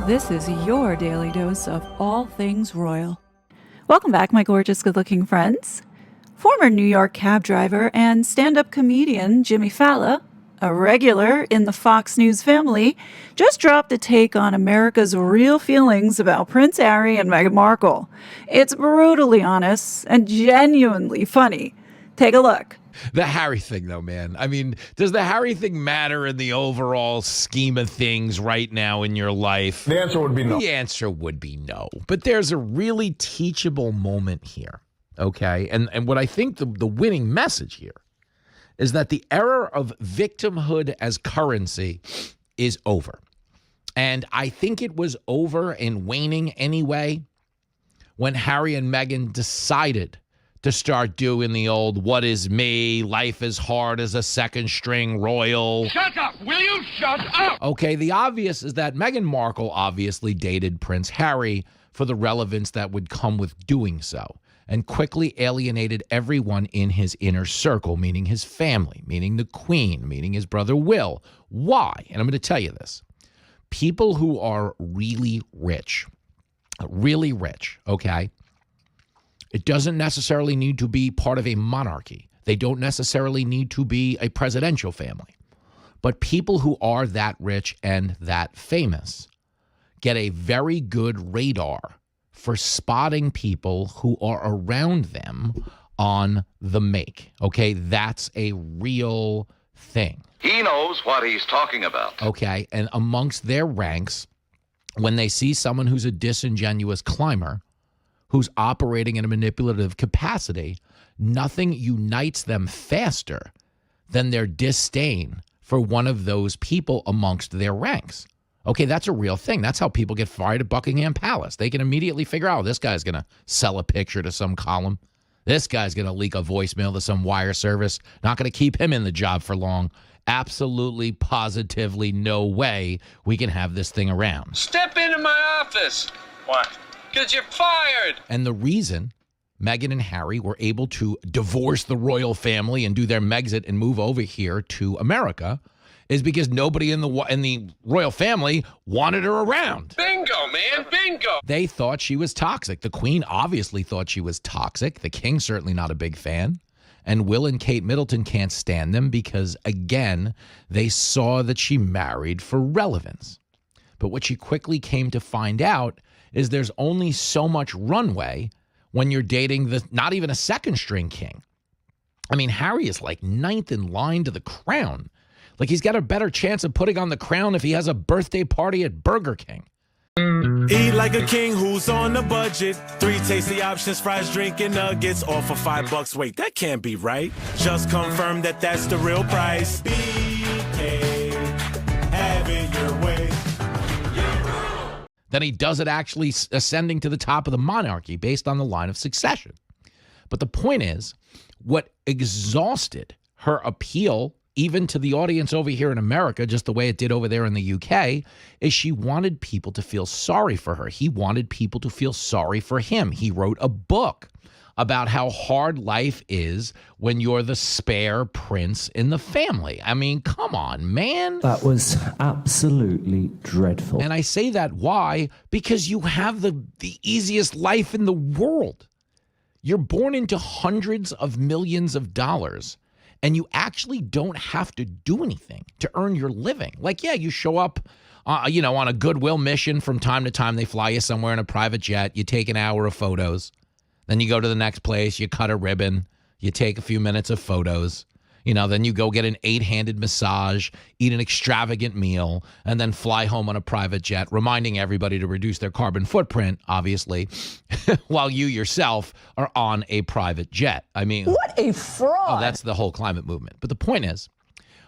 This is your daily dose of all things royal. Welcome back, my gorgeous, good-looking friends. Former New York cab driver and stand-up comedian Jimmy Fallon, a regular in the Fox News family, just dropped a take on America's real feelings about Prince Harry and Meghan Markle. It's brutally honest and genuinely funny. Take a look. The Harry thing, though, man. I mean, does the Harry thing matter in the overall scheme of things right now in your life? The answer would be no. The answer would be no. But there's a really teachable moment here, okay? And what I think the winning message here is that the era of victimhood as currency is over. And I think it was over and waning anyway when Harry and Meghan decided to start doing the old, what is me, life is hard as a second string royal. Shut up! Will you shut up? Okay, the obvious is that Meghan Markle obviously dated Prince Harry for the relevance that would come with doing so, and quickly alienated everyone in his inner circle, meaning his family, meaning the Queen, meaning his brother Will. Why? And I'm going to tell you this. People who are really rich, okay? It doesn't necessarily need to be part of a monarchy. They don't necessarily need to be a presidential family. But people who are that rich and that famous get a very good radar for spotting people who are around them on the make. Okay, that's a real thing. He knows what he's talking about. Okay, and amongst their ranks, when they see someone who's a disingenuous climber, who's operating in a manipulative capacity, nothing unites them faster than their disdain for one of those people amongst their ranks. Okay, that's a real thing. That's how people get fired at Buckingham Palace. They can immediately figure out, this guy's going to sell a picture to some column. This guy's going to leak a voicemail to some wire service. Not going to keep him in the job for long. Absolutely, positively, no way we can have this thing around. Step into my office. What? Because you're fired. And the reason Meghan and Harry were able to divorce the royal family and do their Megxit and move over here to America is because nobody in the royal family wanted her around. Bingo, man, bingo. They thought she was toxic. The Queen obviously thought she was toxic. The King certainly not a big fan. And Will and Kate Middleton can't stand them because, again, they saw that she married for relevance. But what she quickly came to find out is there's only so much runway when you're dating not even a second string king. I mean, Harry is like ninth in line to the crown. Like, he's got a better chance of putting on the crown if he has a birthday party at Burger King. Eat like a king who's on a budget. 3 tasty options, fries, drink, and nuggets, all for $5. Wait, that can't be right. Just confirm that that's the real price. BK, have it your way. Then he does it actually ascending to the top of the monarchy based on the line of succession. But the point is, what exhausted her appeal, even to the audience over here in America, just the way it did over there in the UK, is she wanted people to feel sorry for her. He wanted people to feel sorry for him. He wrote a book about how hard life is when you're the spare prince in the family. I mean, come on, man. That was absolutely dreadful. And I say that why? Because you have the easiest life in the world. You're born into hundreds of millions of dollars, and you actually don't have to do anything to earn your living. Like, yeah, you show up, on a goodwill mission from time to time. They fly you somewhere in a private jet. You take an hour of photos. Then you go to the next place, you cut a ribbon, you take a few minutes of photos, then you go get an 8-handed massage, eat an extravagant meal, and then fly home on a private jet, reminding everybody to reduce their carbon footprint, obviously, while you yourself are on a private jet. I mean, what a fraud. Oh, that's the whole climate movement. But the point is,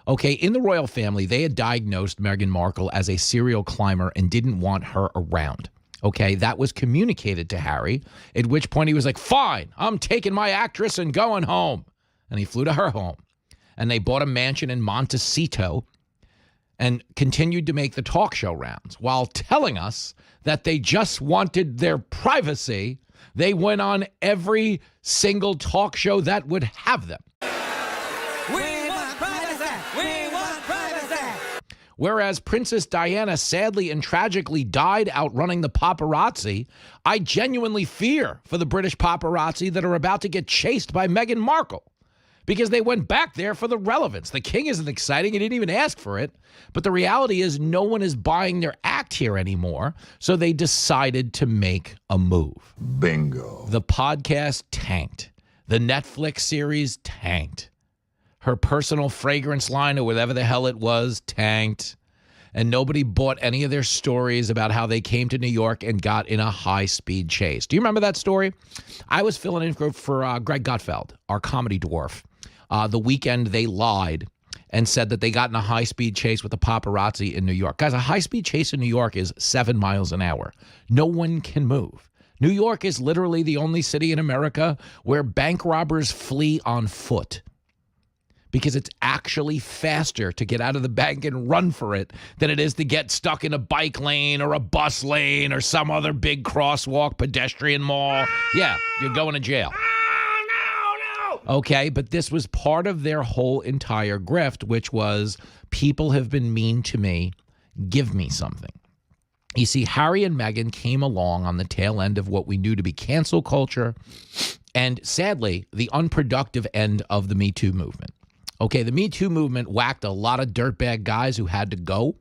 okay, in the royal family, they had diagnosed Meghan Markle as a serial climber and didn't want her around. Okay, that was communicated to Harry, at which point he was like, fine, I'm taking my actress and going home. And he flew to her home. And they bought a mansion in Montecito and continued to make the talk show rounds while telling us that they just wanted their privacy. They went on every single talk show that would have them. We want privacy. We want privacy. Whereas Princess Diana sadly and tragically died outrunning the paparazzi, I genuinely fear for the British paparazzi that are about to get chased by Meghan Markle because they went back there for the relevance. The king isn't exciting. He didn't even ask for it. But the reality is no one is buying their act here anymore. So they decided to make a move. Bingo. The podcast tanked. The Netflix series tanked. Her personal fragrance line or whatever the hell it was tanked. And nobody bought any of their stories about how they came to New York and got in a high-speed chase. Do you remember that story? I was filling in for Greg Gutfeld, our comedy dwarf. The weekend they lied and said that they got in a high-speed chase with the paparazzi in New York. Guys, a high-speed chase in New York is 7 miles an hour. No one can move. New York is literally the only city in America where bank robbers flee on foot, because it's actually faster to get out of the bank and run for it than it is to get stuck in a bike lane or a bus lane or some other big crosswalk, pedestrian mall. Yeah, you're going to jail. Okay, but this was part of their whole entire grift, which was people have been mean to me, give me something. You see, Harry and Meghan came along on the tail end of what we knew to be cancel culture and, sadly, the unproductive end of the Me Too movement. Okay, the Me Too movement whacked a lot of dirtbag guys who had to go,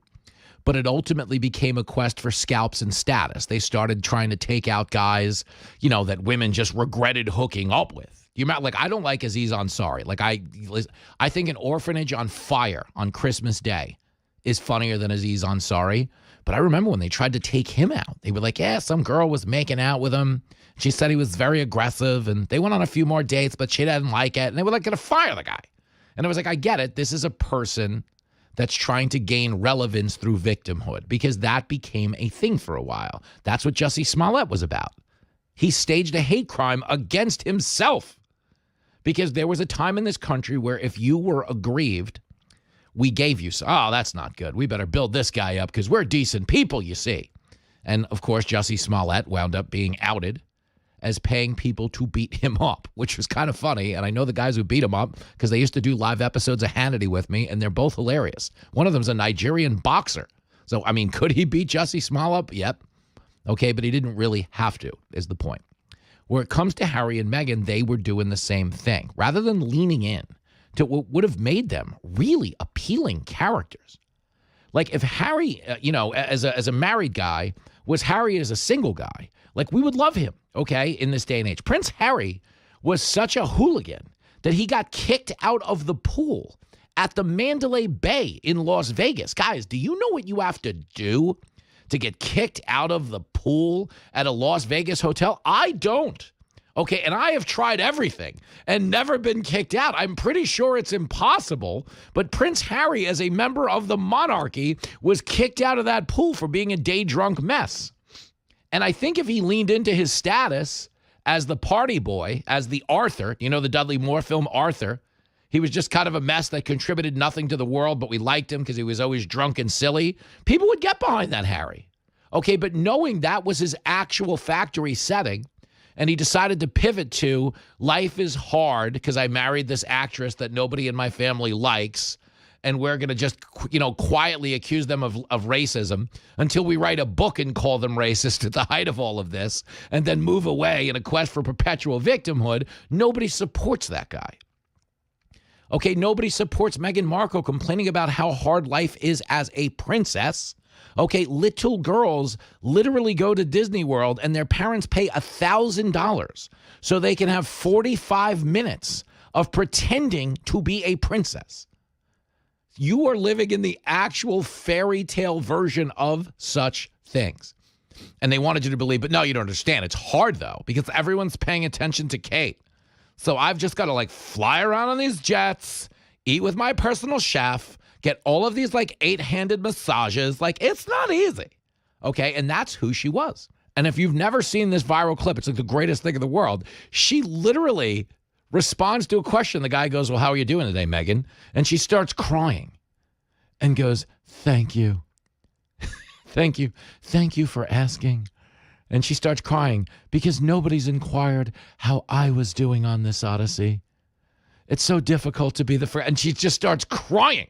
but it ultimately became a quest for scalps and status. They started trying to take out guys, you know, that women just regretted hooking up with. You remember, like, I don't like Aziz Ansari. Like, I think an orphanage on fire on Christmas Day is funnier than Aziz Ansari. But I remember when they tried to take him out. They were like, yeah, some girl was making out with him. She said he was very aggressive, and they went on a few more dates, but she didn't like it. And they were like, going to fire the guy. And I was like, I get it. This is a person that's trying to gain relevance through victimhood, because that became a thing for a while. That's what Jussie Smollett was about. He staged a hate crime against himself, because there was a time in this country where if you were aggrieved, we gave you, oh, that's not good. We better build this guy up because we're decent people, you see. And, of course, Jussie Smollett wound up being outed as paying people to beat him up, which was kind of funny. And I know the guys who beat him up because they used to do live episodes of Hannity with me, and they're both hilarious. One of them's a Nigerian boxer. So, I mean, could he beat Jussie Smollett? Yep. Okay, but he didn't really have to, is the point. Where it comes to Harry and Meghan, they were doing the same thing. Rather than leaning in to what would have made them really appealing characters. Like if Harry, as a married guy, was Harry as a single guy, like we would love him, okay, in this day and age. Prince Harry was such a hooligan that he got kicked out of the pool at the Mandalay Bay in Las Vegas. Guys, do you know what you have to do to get kicked out of the pool at a Las Vegas hotel? I don't. Okay, and I have tried everything and never been kicked out. I'm pretty sure it's impossible. But Prince Harry, as a member of the monarchy, was kicked out of that pool for being a day-drunk mess. And I think if he leaned into his status as the party boy, as the Arthur, you know, the Dudley Moore film Arthur, he was just kind of a mess that contributed nothing to the world, but we liked him because he was always drunk and silly. People would get behind that Harry. Okay, but knowing that was his actual factory setting, and he decided to pivot to life is hard because I married this actress that nobody in my family likes, and we're going to just, quietly accuse them of racism until we write a book and call them racist at the height of all of this, and then move away in a quest for perpetual victimhood. Nobody supports that guy. Okay, nobody supports Meghan Markle complaining about how hard life is as a princess. Okay, little girls literally go to Disney World and their parents pay $1,000 so they can have 45 minutes of pretending to be a princess. You are living in the actual fairy tale version of such things. And they wanted you to believe, but no, you don't understand. It's hard, though, because everyone's paying attention to Kate. So I've just got to, fly around on these jets, eat with my personal chef, get all of these 8-handed massages. It's not easy. Okay. And that's who she was. And if you've never seen this viral clip, it's the greatest thing in the world. She literally responds to a question. The guy goes, well, how are you doing today, Meghan? And she starts crying and goes, thank you. Thank you. Thank you for asking. And she starts crying because nobody's inquired how I was doing on this odyssey. It's so difficult to be the friend. And she just starts crying.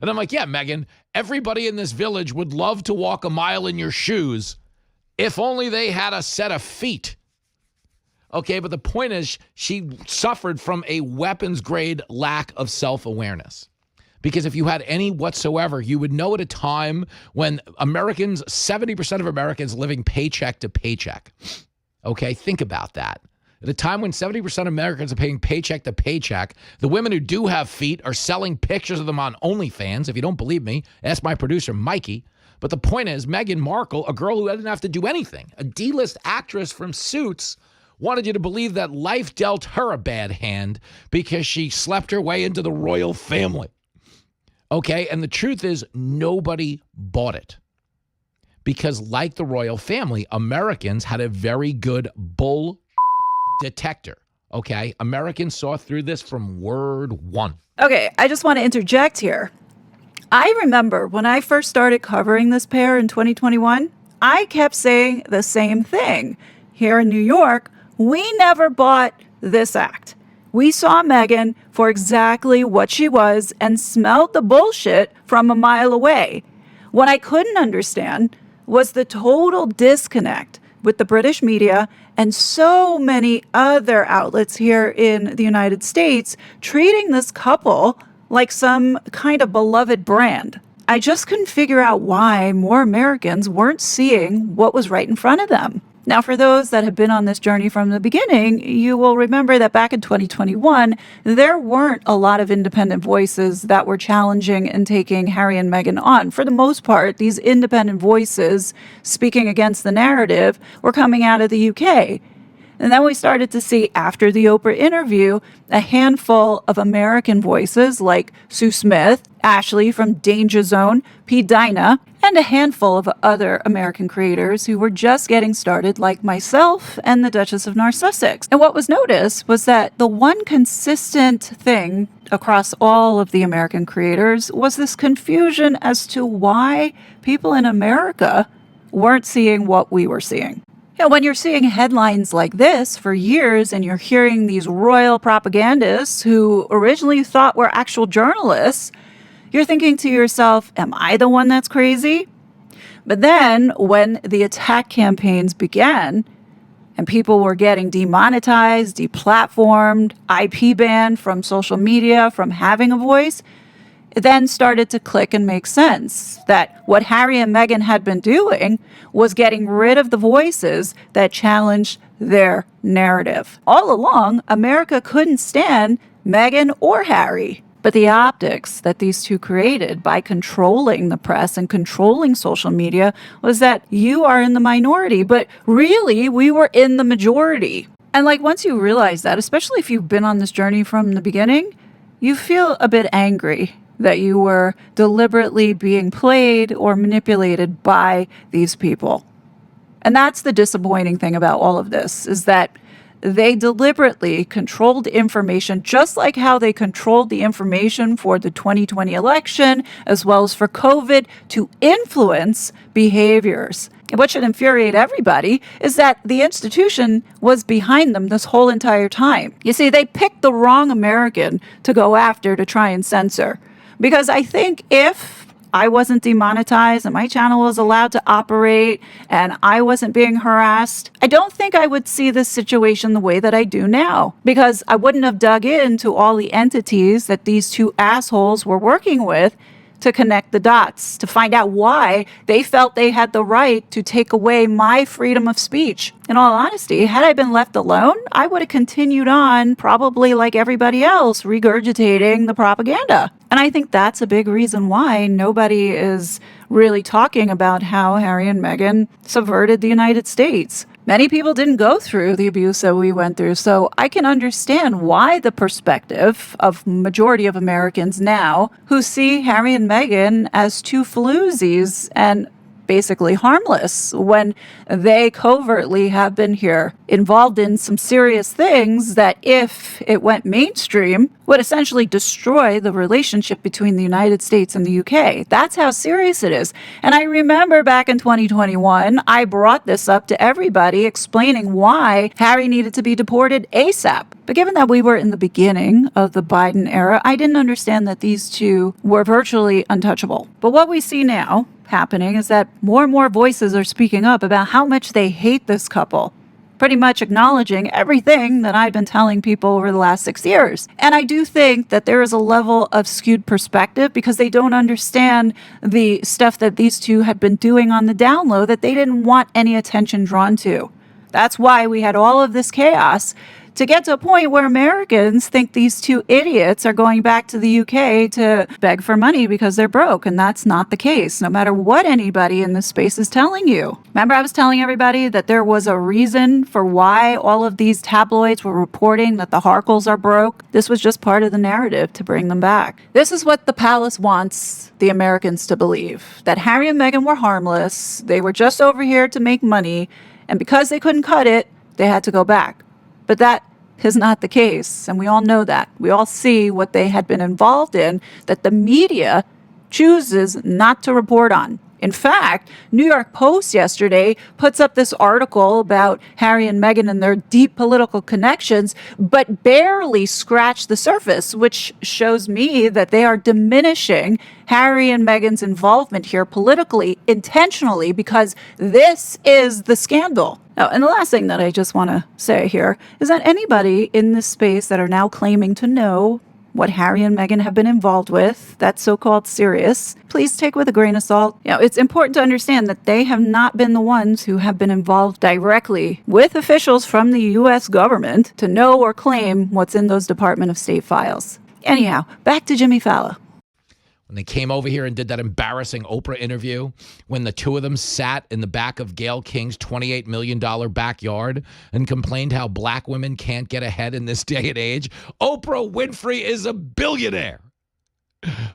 And I'm like, yeah, Meghan, everybody in this village would love to walk a mile in your shoes if only they had a set of feet. Okay, but the point is she suffered from a weapons-grade lack of self-awareness. Because if you had any whatsoever, you would know at a time when Americans, 70% of Americans living paycheck to paycheck. Okay, think about that. At a time when 70% of Americans are paying paycheck to paycheck, the women who do have feet are selling pictures of them on OnlyFans. If you don't believe me, ask my producer, Mikey. But the point is, Meghan Markle, a girl who didn't have to do anything, a D-list actress from Suits, wanted you to believe that life dealt her a bad hand because she slept her way into the royal family. Okay, and the truth is nobody bought it. Because like the royal family, Americans had a very good bull detector. Okay, Americans saw through this from word one. Okay, I just want to interject here. I remember when I first started covering this pair in 2021, I kept saying the same thing. Here in New York, we never bought this act. We saw Meghan for exactly what she was and smelled the bullshit from a mile away. What I couldn't understand was the total disconnect with the British media and so many other outlets here in the United States treating this couple like some kind of beloved brand. I just couldn't figure out why more Americans weren't seeing what was right in front of them. Now, for those that have been on this journey from the beginning, you will remember that back in 2021, there weren't a lot of independent voices that were challenging and taking Harry and Meghan on. For the most part, these independent voices speaking against the narrative were coming out of the UK. And then we started to see, after the Oprah interview, a handful of American voices like Sue Smith, Ashley from Danger Zone, P. Dinah, and a handful of other American creators who were just getting started, like myself and the Duchess of Narcissus. And what was noticed was that the one consistent thing across all of the American creators was this confusion as to why people in America weren't seeing what we were seeing. When you're seeing headlines like this for years and you're hearing these royal propagandists who originally thought were actual journalists, you're thinking to yourself, am I the one that's crazy? But then when the attack campaigns began and people were getting demonetized, deplatformed, IP banned from social media, from having a voice, it then started to click and make sense that what Harry and Meghan had been doing was getting rid of the voices that challenged their narrative. All along, America couldn't stand Meghan or Harry. But the optics that these two created by controlling the press and controlling social media was that you are in the minority, but really we were in the majority. And once you realize that, especially if you've been on this journey from the beginning, you feel a bit angry that you were deliberately being played or manipulated by these people. And that's the disappointing thing about all of this, is that they deliberately controlled information, just like how they controlled the information for the 2020 election, as well as for COVID, to influence behaviors. And what should infuriate everybody is that the institution was behind them this whole entire time. You see, they picked the wrong American to go after to try and censor. Because I think if I wasn't demonetized and my channel was allowed to operate and I wasn't being harassed, I don't think I would see this situation the way that I do now, because I wouldn't have dug into all the entities that these two assholes were working with to connect the dots, to find out why they felt they had the right to take away my freedom of speech. In all honesty, had I been left alone, I would have continued on, probably like everybody else, regurgitating the propaganda. And I think that's a big reason why nobody is really talking about how Harry and Meghan subverted the United States. Many people didn't go through the abuse that we went through, so I can understand why the perspective of majority of Americans now who see Harry and Meghan as two floozies and basically harmless when they covertly have been here involved in some serious things that, if it went mainstream, would essentially destroy the relationship between the United States and the UK. That's how serious it is. And I remember back in 2021, I brought this up to everybody, explaining why Harry needed to be deported ASAP. But given that we were in the beginning of the Biden era, I didn't understand that these two were virtually untouchable. But what we see now happening is that more and more voices are speaking up about how much they hate this couple, pretty much acknowledging everything that I've been telling people over the last 6 years. And I do think that there is a level of skewed perspective because they don't understand the stuff that these two had been doing on the down low that they didn't want any attention drawn to. That's why we had all of this chaos to get to a point where Americans think these two idiots are going back to the UK to beg for money because they're broke. And that's not the case, no matter what anybody in this space is telling you. Remember, I was telling everybody that there was a reason for why all of these tabloids were reporting that the Harkles are broke. This was just part of the narrative to bring them back. This is what the palace wants the Americans to believe, that Harry and Meghan were harmless. They were just over here to make money. And because they couldn't cut it, they had to go back. But that is not the case, and we all know that. We all see what they had been involved in that the media chooses not to report on. In fact, New York Post yesterday puts up this article about Harry and Meghan and their deep political connections, but barely scratch the surface, which shows me that they are diminishing Harry and Meghan's involvement here politically intentionally, because this is the scandal. Now, and the last thing that I just want to say here is that anybody in this space that are now claiming to know what Harry and Meghan have been involved with, that's so-called serious, please take with a grain of salt. It's important to understand that they have not been the ones who have been involved directly with officials from the U.S. government to know or claim what's in those Department of State files. Anyhow, back to Jimmy Fallon. When they came over here and did that embarrassing Oprah interview, when the two of them sat in the back of Gayle King's $28 million backyard and complained how black women can't get ahead in this day and age, Oprah Winfrey is a billionaire.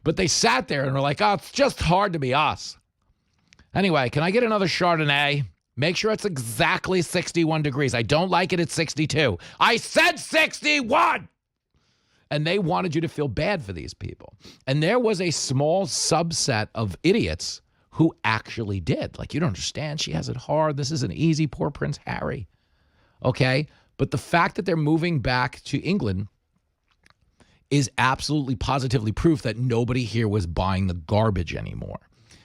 But they sat there and were like, oh, it's just hard to be us. Anyway, can I get another Chardonnay? Make sure it's exactly 61 degrees. I don't like it at 62. I said 61! And they wanted you to feel bad for these people. And there was a small subset of idiots who actually did. Like, you don't understand. She has it hard. This isn't easy. Poor Prince Harry. Okay? But the fact that they're moving back to England is absolutely positively proof that nobody here was buying the garbage anymore.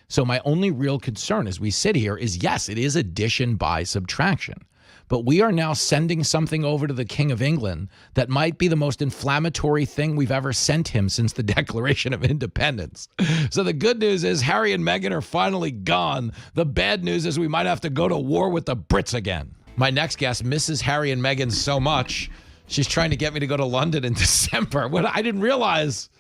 So my only real concern as we sit here is, yes, it is addition by subtraction. But we are now sending something over to the King of England that might be the most inflammatory thing we've ever sent him since the Declaration of Independence. So the good news is Harry and Meghan are finally gone. The bad news is we might have to go to war with the Brits again. My next guest misses Harry and Meghan so much, she's trying to get me to go to London in December. What I didn't realize,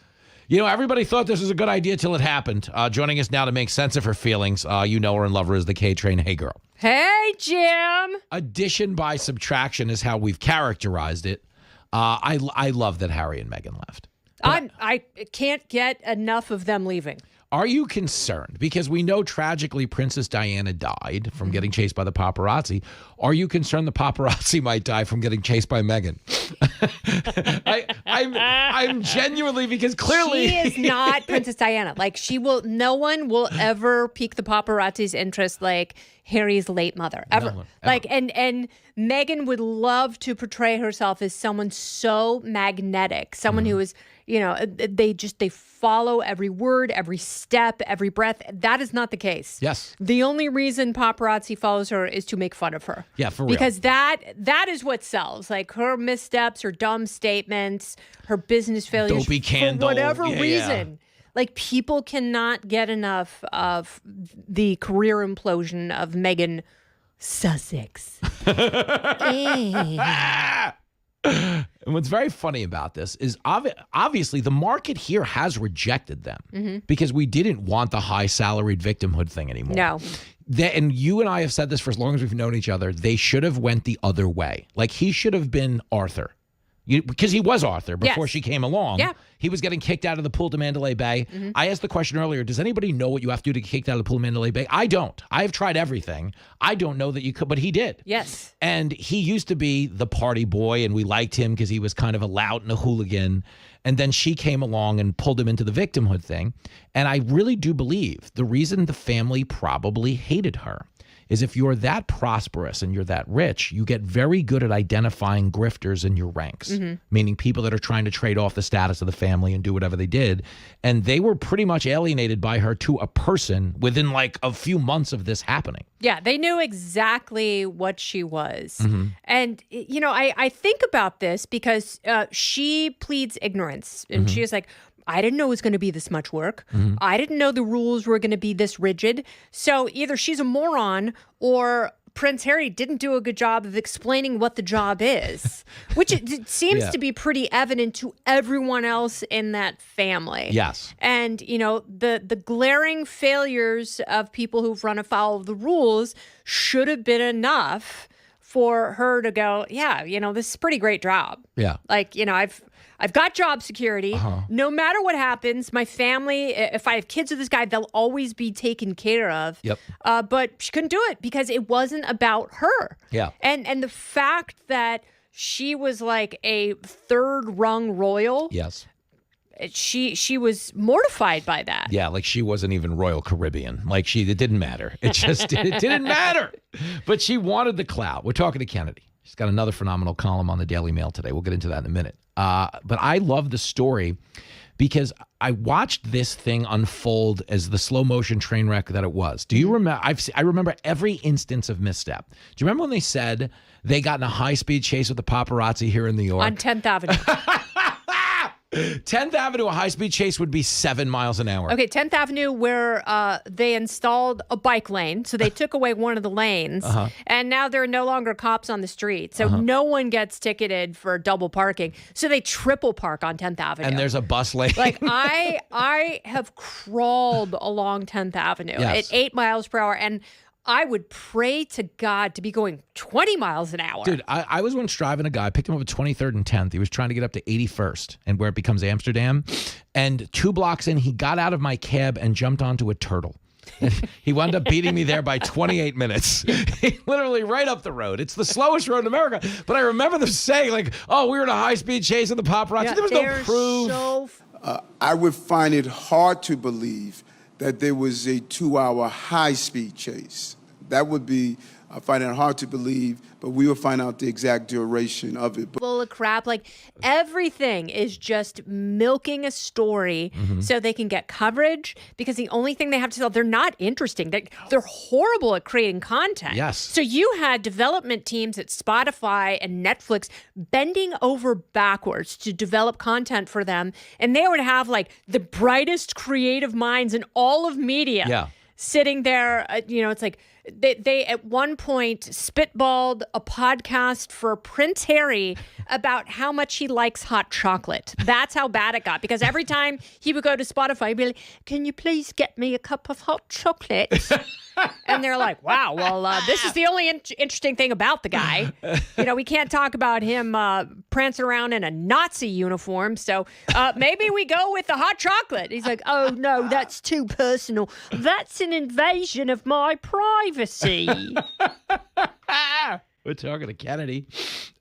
everybody thought this was a good idea till it happened. Joining us now to make sense of her feelings, you know her and love her as the K-Train. Hey, girl. Hey, Jim. Addition by subtraction is how we've characterized it. I love that Harry and Meghan left. I can't get enough of them leaving. Are you concerned? Because we know tragically Princess Diana died from getting chased by the paparazzi. Are you concerned the paparazzi might die from getting chased by Meghan? I'm genuinely, because clearly she is not Princess Diana. Like, no one will ever pique the paparazzi's interest like Harry's late mother, ever. No one, ever. Like, and Meghan would love to portray herself as someone so magnetic, someone who is, they follow every word, every step, every breath. That is not the case. Yes. The only reason paparazzi follows her is to make fun of her. Yeah, for real. Because that is what sells. Like, her missteps, her dumb statements, her business failures. Dopey candle. For whatever reason. Yeah. Like, people cannot get enough of the career implosion of Meghan Sussex. And what's very funny about this is obviously the market here has rejected them because we didn't want the high salaried victimhood thing anymore. No. And you and I have said this for as long as we've known each other. They should have went the other way. Like, he should have been Arthur. Because he was Arthur before Yes. she came along. Yeah. He was getting kicked out of the pool to Mandalay Bay. I asked the question earlier, does anybody know what you have to do to get kicked out of the pool to Mandalay Bay? I don't. I've tried everything. I don't know that you could, but he did. Yes. And he used to be the party boy, and we liked him because he was kind of a lout and a hooligan. And then she came along and pulled him into the victimhood thing. And I really do believe the reason the family probably hated her is if you're that prosperous and you're that rich, you get very good at identifying grifters in your ranks, meaning people that are trying to trade off the status of the family and do whatever they did. And they were pretty much alienated by her to a person within like a few months of this happening. Yeah, they knew exactly what she was. And, you know, I think about this because she pleads ignorance. And she is like, I didn't know it was going to be this much work. I didn't know the rules were going to be this rigid. So either she's a moron or Prince Harry didn't do a good job of explaining what the job is, which it seems to be pretty evident to everyone else in that family. Yes. And, you know, the glaring failures of people who've run afoul of the rules should have been enough for her to go, yeah, you know, this is a pretty great job. Yeah. Like, you know, I've got job security. No matter what happens, my family, if I have kids with this guy, they'll always be taken care of. Yep. But she couldn't do it because it wasn't about her. Yeah. And the fact that she was like a third rung royal, Yes. she was mortified by that. Yeah, like she wasn't even Royal Caribbean. Like it didn't matter. It just it didn't matter. But she wanted the clout. We're talking to Kennedy. She's got another phenomenal column on the Daily Mail today. We'll get into that in a minute. But I love the story because I watched this thing unfold as the slow motion train wreck that it was. Do you remember? I remember every instance of misstep. Do you remember when they said they got in a high speed chase with the paparazzi here in New York? On 10th Avenue. 10th Avenue, a high-speed chase would be 7 miles an hour. Okay, 10th Avenue, where they installed a bike lane. So they took away one of the lanes. And now there are no longer cops on the street. So no one gets ticketed for double parking. So they triple park on 10th Avenue. And there's a bus lane. Like, I have crawled along 10th Avenue Yes. at 8 miles per hour. And I would pray to God to be going 20 miles an hour. Dude, I was once driving a guy. I picked him up at 23rd and 10th. He was trying to get up to 81st and where it becomes Amsterdam. And 2 blocks in, he got out of my cab and jumped onto a turtle. He wound up beating me there by 28 minutes. He literally right up the road. It's the slowest road in America. But I remember them saying, like, oh, we were in a high-speed chase with the paparazzi. Yeah, there was no proof. I would find it hard to believe that there was a 2-hour high-speed chase. That would be, I find it hard to believe, but we will find out the exact duration of it. Full of crap. Like, everything is just milking a story so they can get coverage, because the only thing they have to sell, they're not interesting. They're horrible at creating content. Yes. So you had development teams at Spotify and Netflix bending over backwards to develop content for them, and they would have like the brightest creative minds in all of media sitting there. You know, it's like they at one point spitballed a podcast for Prince Harry about how much he likes hot chocolate. That's how bad it got, because every time he would go to Spotify, he'd be like, can you please get me a cup of hot chocolate? And they're like, wow, well, this is the only interesting thing about the guy. You know, we can't talk about him prancing around in a Nazi uniform. So maybe we go with the hot chocolate. He's like, oh, no, that's too personal. That's an invasion of my privacy. We're talking to Kennedy,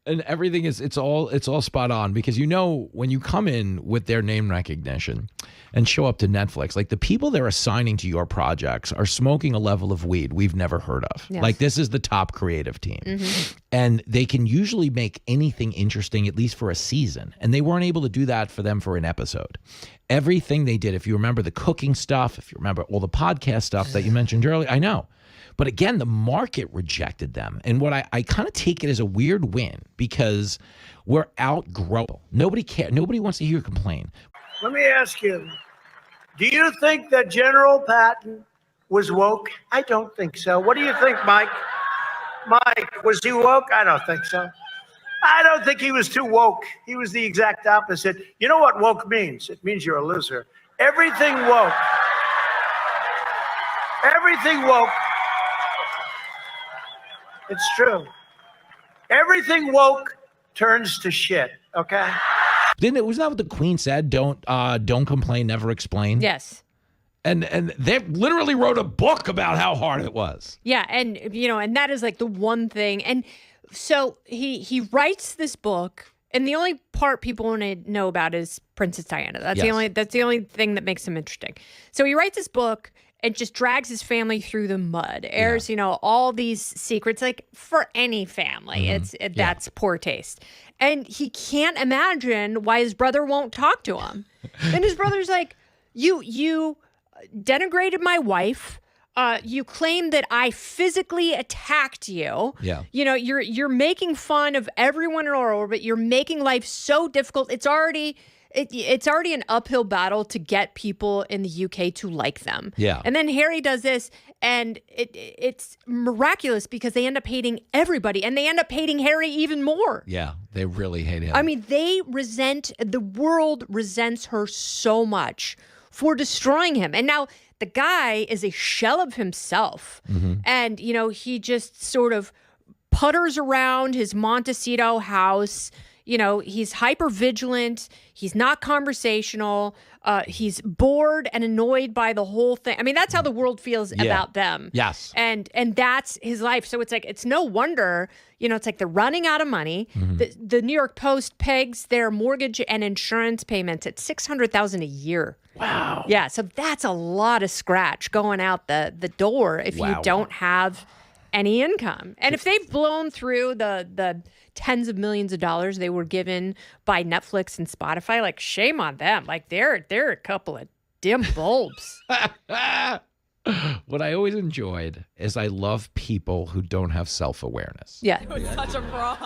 and everything is it's all spot on, because, you know, when you come in with their name recognition and show up to Netflix, like, the people they're assigning to your projects are smoking a level of weed we've never heard of. Yes. Like, this is the top creative team, and they can usually make anything interesting, at least for a season, and they weren't able to do that for them for an episode. Everything they did, if you remember the cooking stuff, if you remember all the podcast stuff that you mentioned earlier, I know. But again, the market rejected them. And what I kind of take it as a weird win, because we're outgrown. Nobody cares. Nobody wants to hear you complain. Let me ask you, do you think that General Patton was woke? I don't think so. What do you think, Mike? Mike, was he woke? I don't think so. I don't think he was too woke. He was the exact opposite. You know what woke means? It means you're a loser. Everything woke. Everything woke. It's true. Everything woke turns to shit, okay? Wasn't that what the Queen said? Don't complain, never explain. Yes. And they literally wrote a book about how hard it was. Yeah, and and that is like the one thing. And so he writes this book, and the only part people want to know about is Princess Diana. That's the only thing that makes him interesting. So he writes this book and just drags his family through the mud, airs all these secrets. Like for any family, that's poor taste. And he can't imagine why his brother won't talk to him. And his brother's like, you denigrated my wife. You claim that I physically attacked you. Yeah. You're making fun of everyone in our orbit. You're making life so difficult. It's already an uphill battle to get people in the UK to like them. Yeah. And then Harry does this, and it's miraculous because they end up hating everybody, and they end up hating Harry even more. Yeah, they really hate him. I mean, the world resents her so much for destroying him. And now the guy is a shell of himself. And, he just sort of putters around his Montecito house. He's hyper vigilant. He's not conversational. He's bored and annoyed by the whole thing. I mean, that's how the world feels about them. Yes. And that's his life. So it's like, it's no wonder, it's like they're running out of money. The New York Post pegs their mortgage and insurance payments at $600,000 a year. Wow. Yeah. So that's a lot of scratch going out the door if you don't have any income. And if they've blown through the tens of millions of dollars they were given by Netflix and Spotify, like shame on them. Like they're a couple of dim bulbs. What I always enjoyed is I love people who don't have self-awareness. Yeah. Such a fraud.